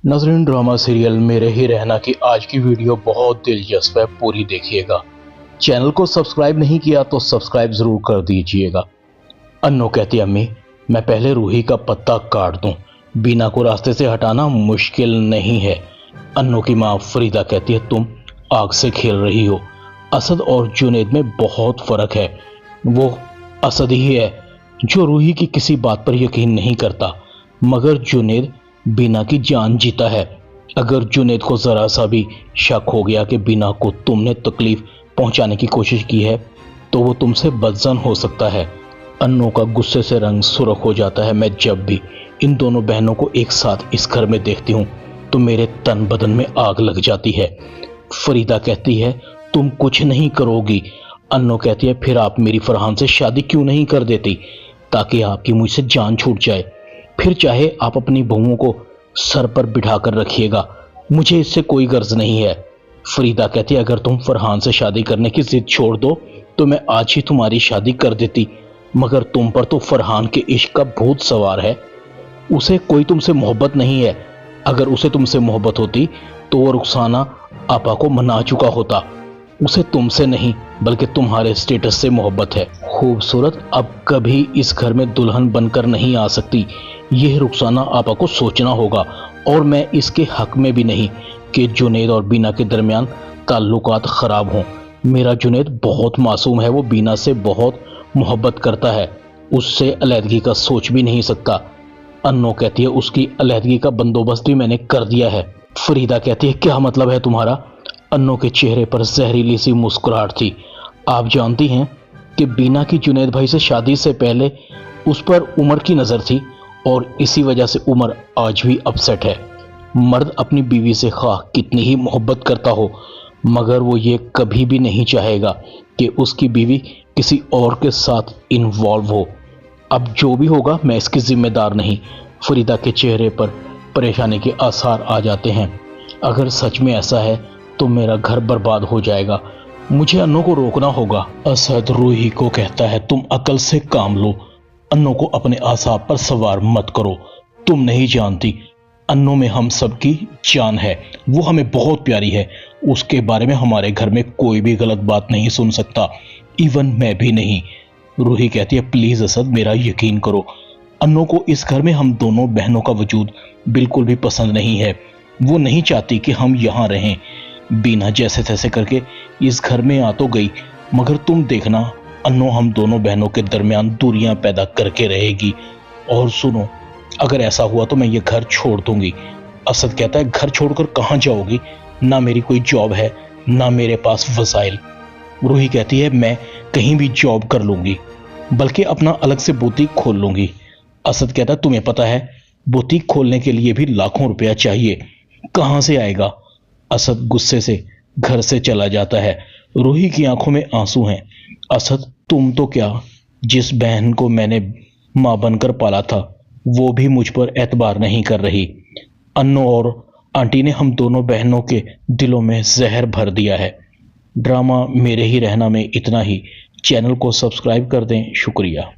नाज़रीन, drama serial मेरे ही रहना की आज की वीडियो बहुत दिलचस्प है, पूरी देखिएगा। चैनल को सब्सक्राइब नहीं किया तो सब्सक्राइब जरूर कर दीजिएगा। अन्नू कहती, अम्मी मैं पहले रूही का पत्ता काट दूं, बीना को रास्ते से हटाना मुश्किल नहीं है। अन्नू की माँ फरीदा कहती है, तुम आग से खेल रही हो। असद और जुनैद में बहुत फर्क है। वो असद ही है जो रूही की किसी बात पर यकीन नहीं करता, मगर जुनैद बीना की जान जीता है। अगर जुनैद को जरा सा भी शक हो गया कि बीना को तुमने तकलीफ पहुंचाने की कोशिश की है तो वो तुमसे बदजन हो सकता है। अन्नू का गुस्से से रंग सुर्ख हो जाता है। मैं जब भी इन दोनों बहनों को एक साथ इस घर में देखती हूँ तो मेरे तन बदन में आग लग जाती है। फरीदा कहती है, तुम कुछ नहीं करोगी। अन्नू कहती है, फिर आप मेरी फरहान से शादी क्यों नहीं कर देती ताकि आपकी मुझसे जान छूट जाए। फिर चाहे आप अपनी बहुओं को सर पर बिठा कर रखिएगा, मुझे इससे कोई गर्ज नहीं है। फरीदा कहती है, अगर तुम फरहान से शादी करने की जिद छोड़ दो तो मैं आज ही तुम्हारी शादी कर देती, मगर तुम पर तो फरहान के इश्क का भूत सवार है। उसे कोई तुमसे मोहब्बत नहीं है। अगर उसे तुमसे मोहब्बत होती तो वो रुखसाना आपा को मना चुका होता। उसे तुमसे नहीं बल्कि तुम्हारे स्टेटस से मोहब्बत है। खूबसूरत अब कभी इस घर में दुल्हन बनकर नहीं आ सकती, यह रुखसाना आपा को सोचना होगा। और मैं इसके हक में भी नहीं कि जुनैद और बीना के दरमियान ताल्लुकात खराब हों। मेरा जुनैद बहुत मासूम है, वो बीना से बहुत मोहब्बत करता है, उससे अलहदगी का सोच भी नहीं सकता। अन्नू कहती है, उसकी अलहदगी का बंदोबस्त भी मैंने कर दिया है। फरीदा कहती है, क्या मतलब है तुम्हारा? अन्नू के चेहरे पर जहरीली सी मुस्कुराहट थी। आप जानती हैं कि बीना की जुनैद भाई से शादी से पहले उस पर उमर की नज़र थी और इसी वजह से उमर आज भी अपसेट है। मर्द अपनी बीवी से खा कितनी ही मोहब्बत करता हो, मगर वो ये कभी भी नहीं चाहेगा कि उसकी बीवी किसी और के साथ इन्वॉल्व हो। अब जो भी होगा मैं इसकी जिम्मेदार नहीं। फरीदा के चेहरे पर परेशानी के आसार आ जाते हैं। अगर सच में ऐसा है तो मेरा घर बर्बाद हो जाएगा, मुझे अन्नू को रोकना होगा। असद रूही को कहता है, तुम अकल से काम लो, अन्नू को अपने आसाब पर सवार मत करो। तुम नहीं जानती अन्नू में हम सबकी जान है, वो हमें बहुत प्यारी है। उसके बारे में हमारे घर में कोई भी गलत बात नहीं सुन सकता, इवन मैं भी नहीं। रूही कहती है, प्लीज असद मेरा यकीन करो, अन्नू को इस घर में हम दोनों बहनों का वजूद बिल्कुल भी पसंद नहीं है। वो नहीं चाहती कि हम यहाँ रहें। बीना जैसे तैसे करके इस घर में आ तो गई, मगर तुम देखना अन्नू हम दोनों बहनों के दरमियान दूरियां पैदा करके रहेगी। और सुनो, अगर ऐसा हुआ तो मैं ये घर छोड़ दूंगी। असद कहता है, घर छोड़कर कहाँ जाओगी? ना मेरी कोई जॉब है ना मेरे पास वसाइल। रूही कहती है, मैं कहीं भी जॉब कर लूंगी, बल्कि अपना अलग से बुटीक खोल लूंगी। असद कहता है, तुम्हें पता है बुटीक खोलने के लिए भी लाखों रुपया चाहिए, कहां से आएगा? असद गुस्से से घर से चला जाता है। रूही की आंखों में आंसू हैं। असद, तुम तो क्या, जिस बहन को मैंने मां बनकर पाला था वो भी मुझ पर एतबार नहीं कर रही। अन्नू और आंटी ने हम दोनों बहनों के दिलों में जहर भर दिया है। ड्रामा मेरे ही रहना में इतना ही। चैनल को सब्सक्राइब कर दें। शुक्रिया।